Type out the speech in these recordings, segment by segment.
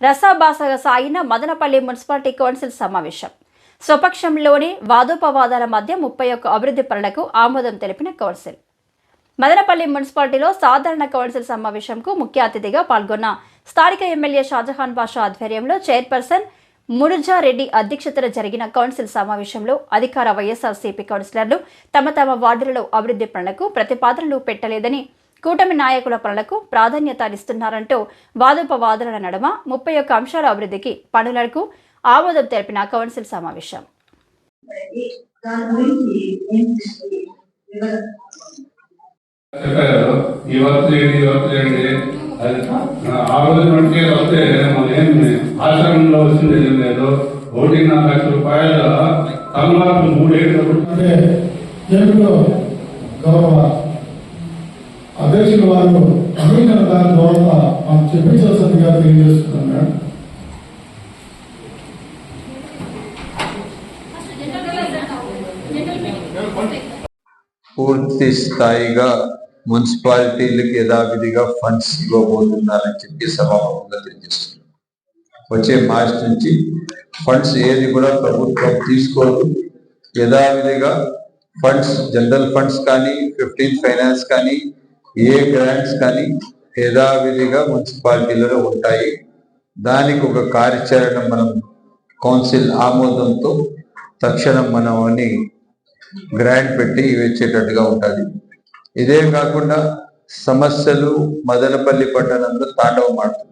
రసాభాసగా సాగిన Madanapalle municipality council సమావేశం. స్వపక్షంలోని వాదోపవాదాల మధ్య 31 అభివృద్ధి పనులకు ఆమోదం తెలిపిన కౌన్సిల్. మదనపల్లి మున్సిపాలిటీలో సాధారణ కౌన్సిల్ సమావేశంకు ముఖ్య అతిథిగా పాల్గొన్న స్థానిక ఎమ్మెల్యే షాజహాన్ బాషా ఆధ్వర్యంలో చైర్పర్సన్ మునుజారెడ్డి అధ్యక్షతన జరిగిన కౌన్సిల్ సమావేశంలో అధికార వైఎస్ఆర్సీపీ కౌన్సిలర్లు తమ వార్డులలో అభివృద్ధి పనులకు ప్రతిపాదనలు పెట్టలేదని, కూటమి నాయకుల పనులకు ప్రాధాన్యతనిస్తున్నారంటూ వాదోపవాదాల నడుమ 31 అంశాల అభివృద్ధికి పనులకు ఆమోదం తెలిపిన కౌన్సిల్ సమావేశం. ఆశ్రమంలో వచ్చింది లేదు 1.5 లక్షల రూపాయల తలమార్పు 3 ఏళ్ళు గౌరవ అధ్యక్షులు వారు అభినందన దాని ద్వారా మనం చెప్పించాల్సిందిగా తెలియజేస్తున్నాం. పూర్తి స్థాయిగా మున్సిపాలిటీలకు యథావిధిగా ఫండ్స్ ఇవ్వబోతున్నారని చెప్పి సభాముఖంగా తెలియజేస్తున్నారు. వచ్చే మార్చి నుంచి ఫండ్స్ ఏది కూడా ప్రభుత్వం తీసుకోదు. యథావిధిగా ఫండ్స్, జనరల్ ఫండ్స్ కానీ, 15th ఫైనాన్స్ కానీ, ఏ గ్రాంట్స్ కానీ యథావిధిగా మున్సిపాలిటీలలో ఉంటాయి. దానికి ఒక కార్యాచరణ మనం కౌన్సిల్ ఆమోదంతో తక్షణం మనం అని గ్రాంట్ పెట్టి ఇచ్చేటట్టుగా ఉంటుంది. ఇదే కాకుండా సమస్యలు మదనపల్లి పట్టణంలో తాండవమాడుతుంది.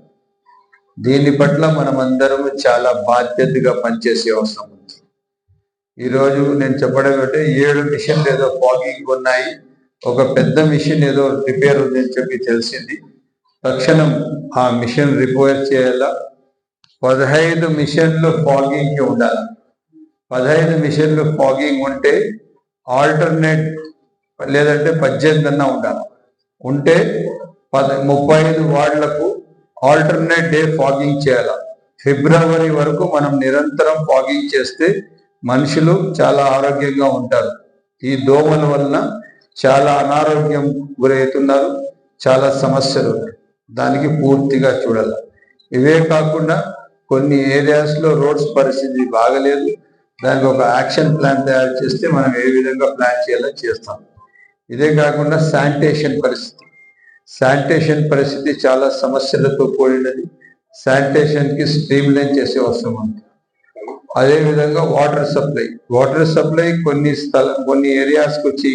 దీని పట్ల మనమందరం చాలా బాధ్యతగా పనిచేసే అవసరం ఉంది. ఈరోజు నేను చెప్పడం ఏంటంటే 7 మిషన్లు ఏదో ఫాగింగ్ ఉన్నాయి, ఒక పెద్ద మిషన్ ఏదో రిపేర్ ఉందని చెప్పి తెలిసింది. తక్షణం ఆ మిషన్ రిపేర్ చేయాలా. 15 మిషన్లు ఫాగింగ్ ఉండాలి. 15 మిషన్లు ఫాగింగ్ ఉంటే ఆల్టర్నేట్ లేదంటే 18 అన్నా ఉండాలి. ఉంటే 35 వార్డులకు ఆల్టర్నేట్ డే ఫాగింగ్ చేయాలి. ఫిబ్రవరి వరకు మనం నిరంతరం ఫాగింగ్ చేస్తే మనుషులు చాలా ఆరోగ్యంగా ఉంటారు. ఈ దోమల వలన చాలా అనారోగ్యం గురవుతున్నారు, చాలా సమస్యలు ఉన్నాయి. దానికి పూర్తిగా చూడాలి. ఇవే కాకుండా కొన్ని ఏరియాస్లో రోడ్స్ పరిస్థితి బాగలేదు. దానికి ఒక యాక్షన్ ప్లాన్ తయారు చేస్తే మనం ఏ విధంగా ప్లాన్ చేయాలో చేస్తాం. ఇదే కాకుండా శానిటేషన్ పరిస్థితి చాలా సమస్యలతో కూడినది. శానిటేషన్కి స్ట్రీమ్ లైన్ చేసే అవసరం ఉంది. అదేవిధంగా వాటర్ సప్లై కొన్ని ఏరియాస్కి వచ్చి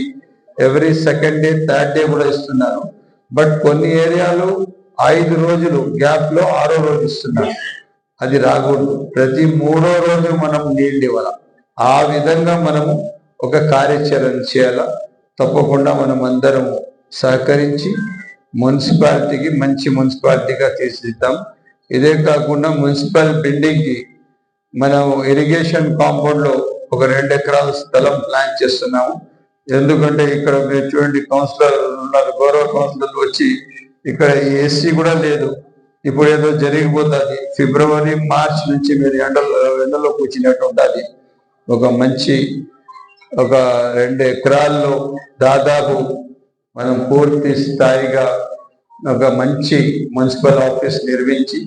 every 2nd day 3rd day కూడా ఇస్తున్నారు. బట్ కొన్ని ఏరియాలు 5 రోజులు గ్యాప్లో 6వ రోజు ఇస్తున్నారు. అది రాకూడదు. ప్రతి 3వ రోజు మనం నీళ్ళు ఇవ్వాలి. ఆ విధంగా మనము ఒక కార్యాచరణ చేయాలా. తప్పకుండా మనం అందరం సహకరించి మున్సిపాలిటీకి మంచి మున్సిపాలిటీగా తీర్చిదిద్దాం. ఇదే కాకుండా మున్సిపల్ బిల్డింగ్కి మనం ఇరిగేషన్ కాంపౌండ్లో ఒక 2 ఎకరాల స్థలం ప్లాన్ చేస్తున్నాము. ఎందుకంటే ఇక్కడ మీరు చూడండి, కౌన్సిలర్ ఉన్నారు, గౌరవ కౌన్సిలర్లు వచ్చి ఇక్కడ ఏసీ కూడా లేదు. ఇప్పుడు ఏదో జరిగిపోతుంది. ఫిబ్రవరి మార్చ్ నుంచి మీరు ఎండలో కూర్చున్నట్టు ఉంటుంది. ఒక 2 ఎకరాల్లో దాదాపు మనం పూర్తి స్థాయిగా ఒక మంచి మున్సిపల్ ఆఫీస్ నిర్మించి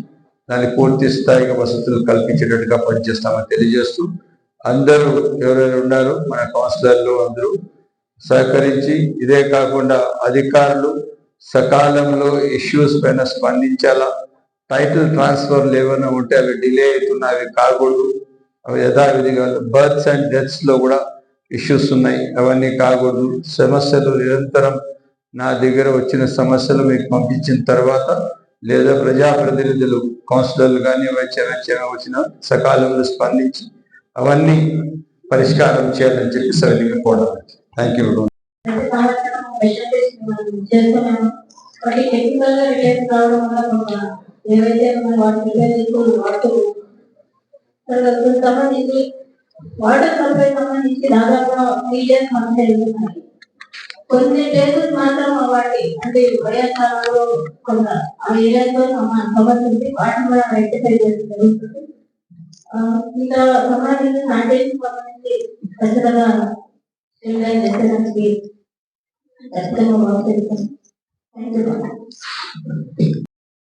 దాన్ని పూర్తి స్థాయిగా వసతులు కల్పించేటట్టుగా పనిచేస్తామని తెలియజేస్తూ, అందరూ ఎవరైనా ఉన్నారో మన కౌన్సిలర్లు అందరూ సహకరించి, ఇదే కాకుండా అధికారులు సకాలంలో ఇష్యూస్ పైన స్పందించాలా. టైటిల్ ట్రాన్స్ఫర్లు ఏమైనా ఉంటే అవి డిలే అవుతున్నా అవి కాకూడదు. అవి యథావిధిగా బర్త్స్ అండ్ డెత్స్ లో కూడా ఇష్యూస్ ఉన్నాయి, అవన్నీ కాకూడదు. సమస్యలు నిరంతరం నా దగ్గర వచ్చిన సమస్యలు మీకు పంపించిన తర్వాత లేదా ప్రజాప్రతినిధులు కౌన్సిలర్లు కానీ వచ్చిన సకాలంలో స్పందించి అవన్నీ పరిష్కారం చేయాలని చెప్పి సవినీగా కోరడం. Thank you. సంబంధించి వాటర్ సప్లై సంబంధించి దాదాపుగా 3 డేస్ సమస్యలు ఉన్నాయి. కొన్ని ప్లేసెస్ మాత్రం వాటి అంటే వైఎస్ఆర్లో కొంత ఆ ఏరియాతో సంబంధించి వాటిని కూడా రెక్టిఫై చేసి జరుగుతుంది. ఇంకా సంబంధించి శానిటేషన్ సంబంధించి ఖచ్చితంగా ఖచ్చితంగా